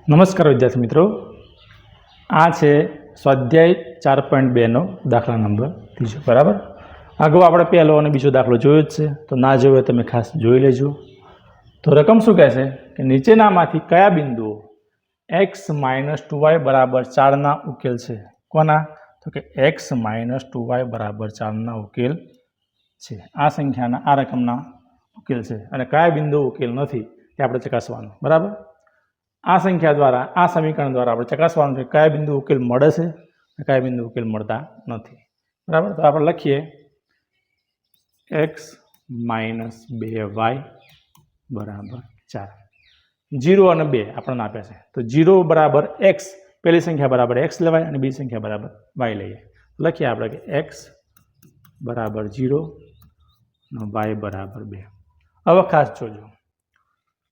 નમસ્કાર વિદ્યાર્થી મિત્રો, આ છે સ્વાધ્યાય 4.2નો દાખલા નંબર 3 બરાબર. અગાઉ આપણે પહેલો અને બીજો દાખલો જોયો જ છે, તો ના જોયો હોય તમે ખાસ જોઈ લેજો. તો રકમ શું કહે છે કે નીચેનામાંથી કયા બિંદુઓ x - 2y બરાબર 4ના ઉકેલ છે? કોના? તો કે x - 2y બરાબર 4ના ઉકેલ છે. આ સંખ્યાના આ રકમના ઉકેલ છે અને કયા બિંદુઓ ઉકેલ નથી તે આપણે ચકાસવાનું બરાબર. આ સંખ્યા દ્વારા આ સમીકરણ દ્વારા આપણે ચકાસવાનું છે કયા બિંદુ ઉકેલ મળે છે અને કયા બિંદુ ઉકેલ મળતા નથી બરાબર. તો આપણે લખીએ x - 2y બરાબર 4. 0 અને 2 આપણને આપ્યા છે, તો 0 બરાબર x, પહેલી સંખ્યા બરાબર x લેવાય અને બીજી સંખ્યા બરાબર y લઈએ. લખીએ આપણે કે x બરાબર 0 અને y બરાબર 2. હવે ખાસ જોજો,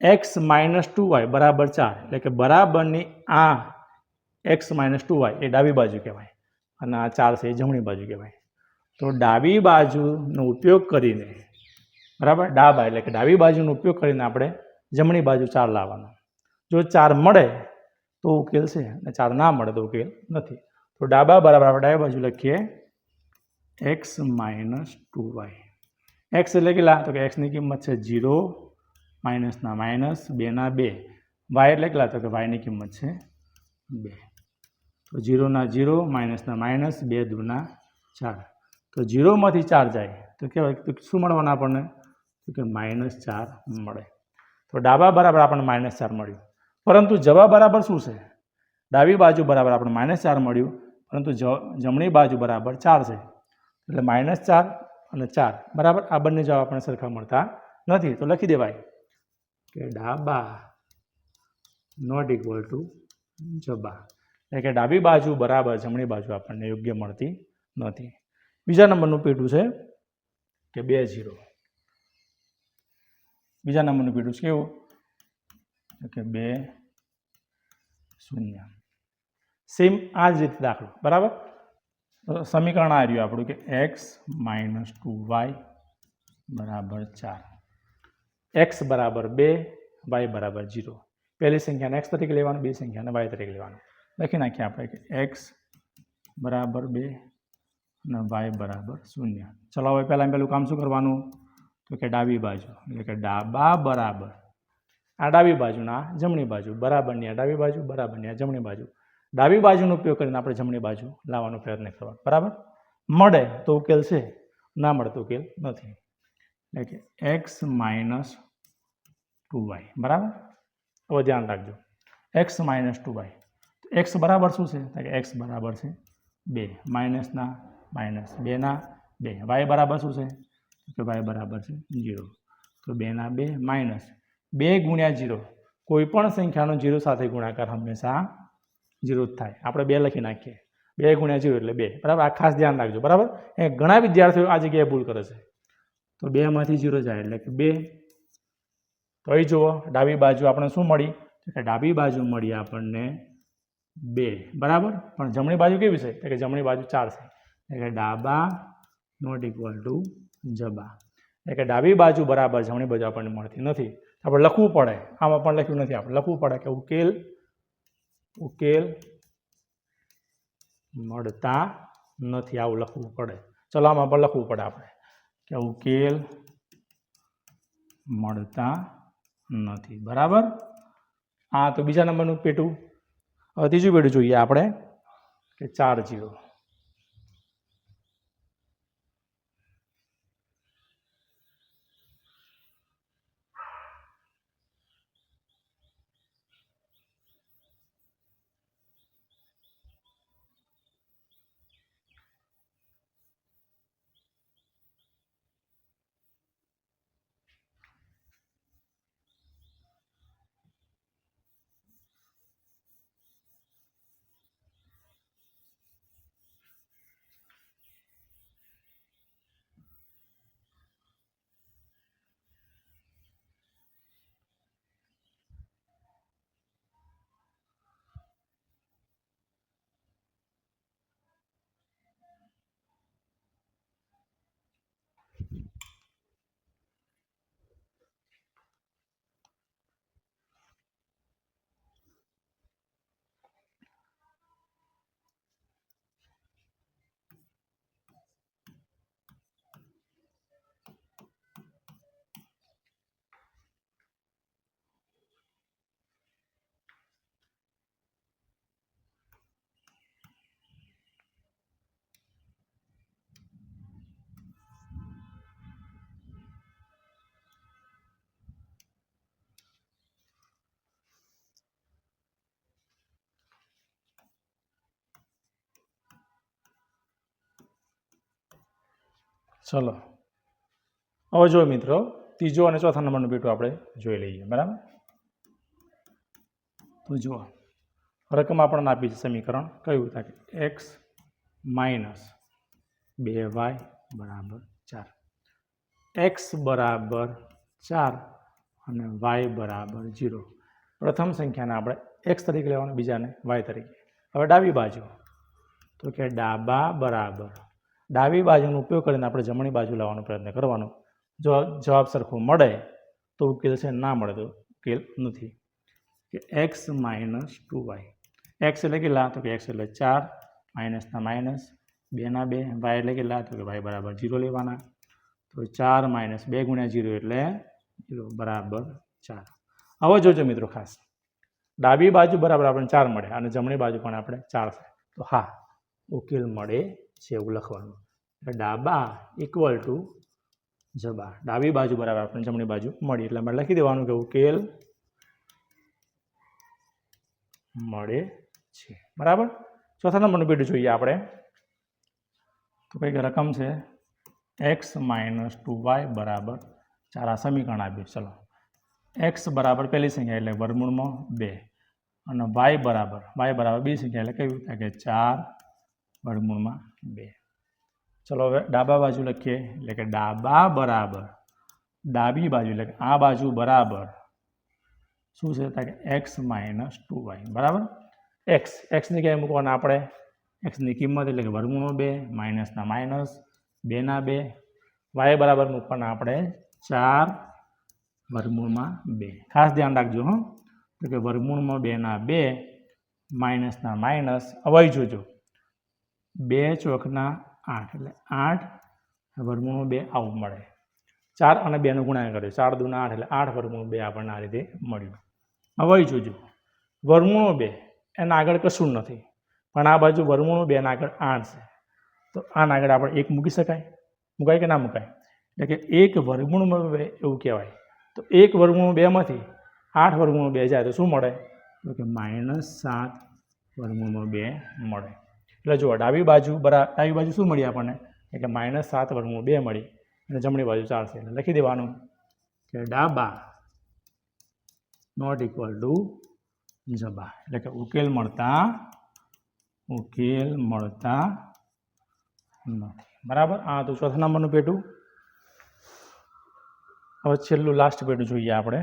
x - 2y બરાબર 4 એટલે કે બરાબરની આ x - 2y એ ડાબી બાજુ કહેવાય અને આ 4 છે એ જમણી બાજુ કહેવાય. તો ડાબી બાજુનો ઉપયોગ કરીને બરાબર, ડાબા એટલે કે ડાબી બાજુનો ઉપયોગ કરીને આપણે જમણી બાજુ 4 લાવવાનો. જો 4 મળે તો ઉકેલ છે અને 4 ના મળે તો ઉકેલ નથી. તો ડાબા બરાબર આપણે ડાબી બાજુ લખીએ x - 2y. x એટલે કેટલા? તો કે x ની કિંમત છે 0, માઇનસના માઇનસ, 2ના 2. y એટલે કેટલા? તો કે y ની કિંમત છે 2. તો 0ના 0, માઇનસના માઇનસ, 2 દુના 4. તો 0માંથી 4 જાય તો કહેવાય તો શું મળવાનું આપણને? તો કે -4 મળે. તો ડાબા બરાબર આપણને -4 મળ્યું, પરંતુ જવાબ બરાબર શું છે? ડાબી બાજુ બરાબર આપણને -4 મળ્યું, પરંતુ જમણી બાજુ બરાબર 4 છે. એટલે -4 અને 4 બરાબર આ બંને જવાબ આપણને સરખા મળતા નથી. તો લખી દેવાય કે ડાબા નોટ ઇક્વલ ટુ જબા, એટલે કે ડાબી બાજુ બરાબર જમણી બાજુ આપણને યોગ્ય મળતી નથી. બીજા નંબરનું પેટું છે કે 2 0. બીજા નંબરનું પેટું છે કેવું? કે 2 0. સેમ આ જ રીતે દાખલો બરાબર. સમીકરણ આ રહ્યું આપણું કે x - 2y બરાબર 4. x બરાબર 2, y બરાબર 0. પહેલી સંખ્યાને x તરીકે લેવાનું, બીજી સંખ્યાને y તરીકે લેવાનું. લખી નાખીએ આપણે કે x બરાબર 2 અને y બરાબર 0. ચલો હવે પહેલું કામ શું કરવાનું? તો કે ડાબી બાજુ એટલે કે ડાબા બરાબર આ ડાબી બાજુના જમણી બાજુ, બરાબરની આ ડાબી બાજુ, બરાબરની આ જમણી બાજુ. ડાબી બાજુનો ઉપયોગ કરીને આપણે જમણી બાજુ લાવવાનો પ્રયત્ન કરવાનો બરાબર. મળે તો ઉકેલ છે, ના મળે તો ઉકેલ નથી. એટલે કે x - 2y બરાબર. હવે ધ્યાન રાખજો, x - 2y. x બરાબર શું છે? કે x બરાબર છે 2, માઇનસના માઇનસ, 2ના 2. y બરાબર શું છે? કે y બરાબર છે 0. તો 2ના 2 માઇનસ 2 ગુણ્યા 0. કોઈ પણ સંખ્યાનો 0 સાથે ગુણાકાર હંમેશા 0 જ થાય. આપણે 2 લખી નાખીએ, 2 ગુણ્યા 0 એટલે 2 બરાબર. આ ખાસ ધ્યાન રાખજો બરાબર. એ ઘણા વિદ્યાર્થીઓ આ જગ્યાએ ભૂલ કરે છે. તો 2માંથી 0 જાય એટલે કે 2. તો અહીં જુઓ ડાબી બાજુ આપણે શું મળી? કે ડાબી બાજુ મળી આપણને 2 બરાબર. પણ જમણી બાજુ કેવી છે? કે જમણી બાજુ 4 છે. એટલે ડાબા નોટ ઇક્વલ ટુ જબા, એટલે કે ડાબી બાજુ બરાબર જમણી બાજુ આપણને મળતી નથી. આપણે લખવું પડે, આમાં પણ લખ્યું નથી, આપણે લખવું પડે કે ઉકેલ મળતા નથી, આવું લખવું પડે. ચલો આમાં પણ લખવું પડે આપણે કે ઉકેલ મળતા નથી બરાબર. હા, તો બીજા નંબરનું પેટું. હવે ત્રીજું પેટું જોઈએ આપણે કે 4 0. ચલો હવે જો મિત્રો ત્રીજો અને ચોથા નંબરનું પેટું આપણે જોઈ લઈએ, બરાબર. તો જુઓ રકમ આપણને આપી છે સમીકરણ કયું થાય કે એક્સ માઇનસ 2y બરાબર 4, એક્સ બરાબર 4 અને વાય બરાબર 0. પ્રથમ સંખ્યાને આપણે એક્સ તરીકે લેવાનું, બીજાને વાય તરીકે. હવે ડાબી બાજુ તો કે ડાબા બરાબર, ડાબી બાજુનો ઉપયોગ કરીને આપણે જમણી બાજુ લાવવાનો પ્રયત્ન કરવાનો. જો જવાબ સરખો મળે તો ઉકેલ છે, ના મળે તો ઉકેલ નથી. કે એક્સ માઇનસ 2y, એક્સ એટલે કેટલા તો કે એક્સ એટલે 4, માઇનસના માઇનસ 2 ના 2, વાય એટલે કેટલા તો કે વાય બરાબર 0 લેવાના. તો 4 માઇનસ 2 ગુણ્યા 0 એટલે 0 બરાબર 4. હવે જોજો મિત્રો ખાસ, ડાબી બાજુ બરાબર આપણને 4 મળે અને જમણી બાજુ પણ આપણે 4 છે. તો હા ઉકેલ મળે છે એવું લખવાનું. ડાબા ઇક્વલ ટુ જબા, ડાબી બાજુ બરાબર આપણને જમણી બાજુ મળી એટલે આપણે લખી દેવાનું કે ઉકેલ મળે છે, બરાબર. ચોથા નંબરનું પેટું જોઈએ આપણે. તો કઈક રકમ છે એક્સ માઇનસ 2y બરાબર 4. આ સમીકરણ આપ્યું. ચલો એક્સ બરાબર પહેલી સંખ્યા એટલે વર્ગમૂળમાં 2 અને વાય બરાબર બીજી સંખ્યા એટલે કયું થાય કે 4 વર્ગમૂળમાં 2. ચલો હવે ડાબા બાજુ લખીએ એટલે કે ડાબા બરાબર, ડાબી બાજુ એટલે કે આ બાજુ બરાબર શું છે કે એક્સ માઇનસ 2y બરાબર. એક્સની ક્યાંય મૂકવાના આપણે, એક્સની કિંમત એટલે કે વર્ગમૂળમાં 2 માઇનસના માઇનસ 2 ના 2, વાય બરાબર મૂકવાના આપણે 4 વર્ગમૂળમાં 2. ખાસ ધ્યાન રાખજો હો, તો કે વર્ગમૂળમાં 2 ના 2 માઇનસના માઇનસ. હવે જોજો 2 ચોકના 8 એટલે 8 વર્ગમૂળમાં 2 આવું મળે. 4 અને 2નો ગુણાકાર કર્યો, 4 દૂના 8 એટલે 8 વર્ગમૂળ 2 આપણને આ રીતે મળ્યું. હવે જોજો વર્ગમૂળ 2 એના આગળ કશું નથી, પણ આ બાજુ વર્ગમૂળ 2 ના આગળ 8 છે. તો આના આગળ આપણે 1 મૂકી શકાય, મુકાય કે ના મુકાય? એટલે કે 1 વર્ગમૂળમાં 2 એવું કહેવાય. તો 1 વર્ગમૂળ 2 માંથી 8 વર્ગમૂળ 2 જાય તો શું મળે તો કે -7 વર્ગમૂળમાં 2 મળે. એટલે જુઓ ડાબી બાજુ શું મળી આપણને એટલે -7 વર્ગમૂળ 2 મળી અને જમણી બાજુ 4 છે. એટલે લખી દેવાનું કે ડાબા નોટ ઇક્વલ ટુ જબા, એટલે કે ઉકેલ મળતા નથી, બરાબર. આ તો ચોથા નંબરનું પેટું. હવે છેલ્લું લાસ્ટ પેટું જોઈએ આપણે.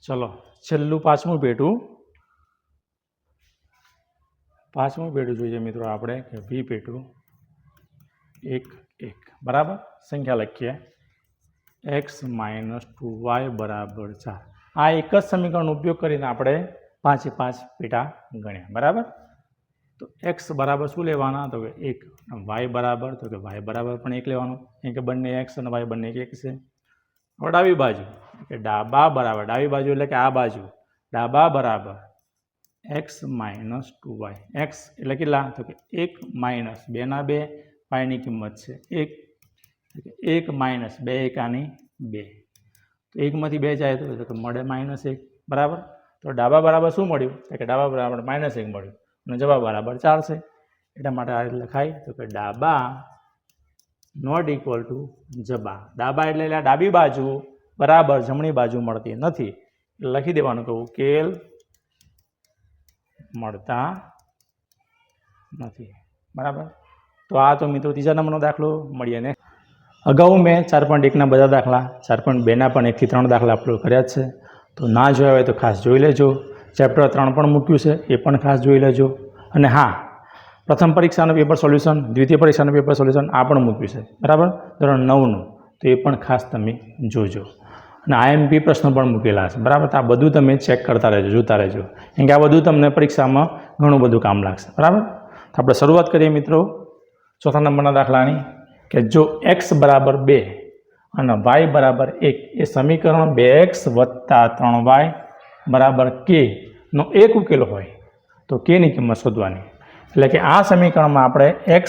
ચલો છેલ્લું પાંચમું પેટું જોઈએ મિત્રો આપણે કે વી પેટું 1 1 બરાબર. સંખ્યા લખીએ એક્સ માઇનસ 2y બરાબર 4. આ એક જ સમીકરણનો ઉપયોગ કરીને આપણે 5 એ 5 પેટા ગણ્યા, બરાબર. તો એક્સ બરાબર શું લેવાના તો કે 1, વાય બરાબર તો કે વાય બરાબર પણ 1 લેવાનું, કેમ કે બંને એક્સ અને વાય બંને 1 છે. હવે ડાબી બાજુ કે ડાબા બરાબર, ડાબી બાજુ એટલે કે આ બાજુ ડાબા બરાબર એક્સ માઇનસ 2y. એક્સ એટલે કેટલા તો કે 1 માઇનસ 2 ના 2, વાયની કિંમત છે 1, 1 માઇનસ 2 એકાની 2. તો 1માંથી 2 જાય તો મળે -1, બરાબર. તો ડાબા બરાબર શું મળ્યું તો કે ડાબા બરાબર -1 મળ્યું અને જવાબ બરાબર 4 છે. એટલા માટે આ રીતે લખાય તો કે ડાબા નોટ ઇક્વલ ટુ જબા. ડાબા એટલે ડાબી બાજુ બરાબર જમણી બાજુ મળતી નથી, એટલે લખી દેવાનું કે ઉકેલ મળતા નથી, બરાબર. તો આ તો મિત્રો ત્રીજા નંબરનો દાખલો. મળીએ ને અગાઉ મેં 4.1ના બધા દાખલા, 4.2ના પણ 1 થી 3 દાખલા અપલોડ કર્યા છે. તો ના જોયા હોય તો ખાસ જોઈ લેજો. ચેપ્ટર 3 પણ મૂક્યું છે, એ પણ ખાસ જોઈ લેજો. અને હા, પ્રથમ પરીક્ષાનું પેપર સોલ્યુશન, દ્વિતીય પરીક્ષાનું પેપર સોલ્યુશન આ પણ મૂક્યું છે, બરાબર, ધોરણ 9નું, તો એ પણ ખાસ તમે જોજો. અને આઈએમપી પ્રશ્નો પણ મૂકેલા છે, બરાબર. તો આ બધું તમે ચેક કરતા રહેજો, જોતા રહેજો, કેમ કે આ બધું તમને પરીક્ષામાં ઘણું બધું કામ લાગશે, બરાબર. તો આપણે શરૂઆત કરીએ મિત્રો ચોથા નંબરના દાખલાની, કે જો x બરાબર 2 અને y બરાબર 1 એ સમીકરણ 2x + 3y બરાબર k નો એક ઉકેલ હોય તો k ની કિંમત શોધવાની. એટલે કે આ સમીકરણમાં આપણે x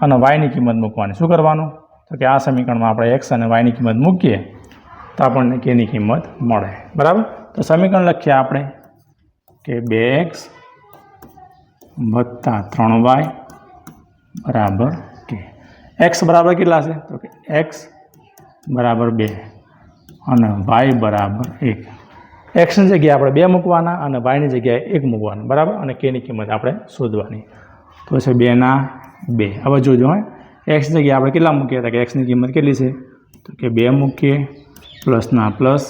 અને y ની કિંમત મૂકવાની. શું કરવાનું? તો કે આ સમીકરણમાં આપણે x અને y ની કિંમત મૂકીએ તો આપણને k ની કિંમત મળે, બરાબર. તો સમીકરણ લખીએ આપણે કે 2x + 3y બરાબર k. x બરાબર કેટલા છે? તો કે x બરાબર 2 અને y બરાબર 1. એક્સની જગ્યાએ આપણે 2 મૂકવાના અને વાયની જગ્યાએ 1 મૂકવાના, બરાબર. અને કેની કિંમત આપણે શોધવાની. તો છે 2 ના 2. હવે જોજો, એક્સની જગ્યાએ આપણે કેટલા મૂકીએ હતા? કે એક્સની કિંમત કેટલી છે? તો કે 2 મૂકીએ, પ્લસના પ્લસ,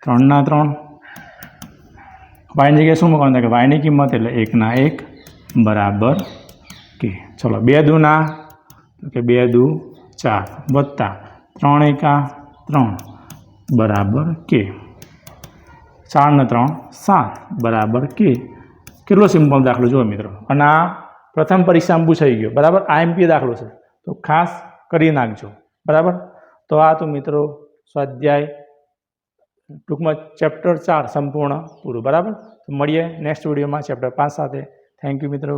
3 ના 3. વાયની જગ્યાએ શું મૂકવાનું? કે વાયની કિંમત એટલે 1 ના 1 બરાબર કે. ચલો 2 દૂના, તો કે 2 દૂ 4 વત્તા 3 એકા 3 બરાબર કે. 4 ને 3 7 બરાબર કે. કેટલો સિમ્પલ દાખલો જુઓ મિત્રો. અને આ પ્રથમ પરીક્ષામાં પૂછાઈ ગયો, બરાબર. આઈએમપી દાખલો છે, તો ખાસ કરી નાખજો, બરાબર. તો આ તો મિત્રો સ્વાધ્યાય ટૂંકમાં ચેપ્ટર 4 સંપૂર્ણ પૂરું, બરાબર. તો મળીએ નેક્સ્ટ વિડીયોમાં ચેપ્ટર 5 સાથે. થેન્ક યુ મિત્રો.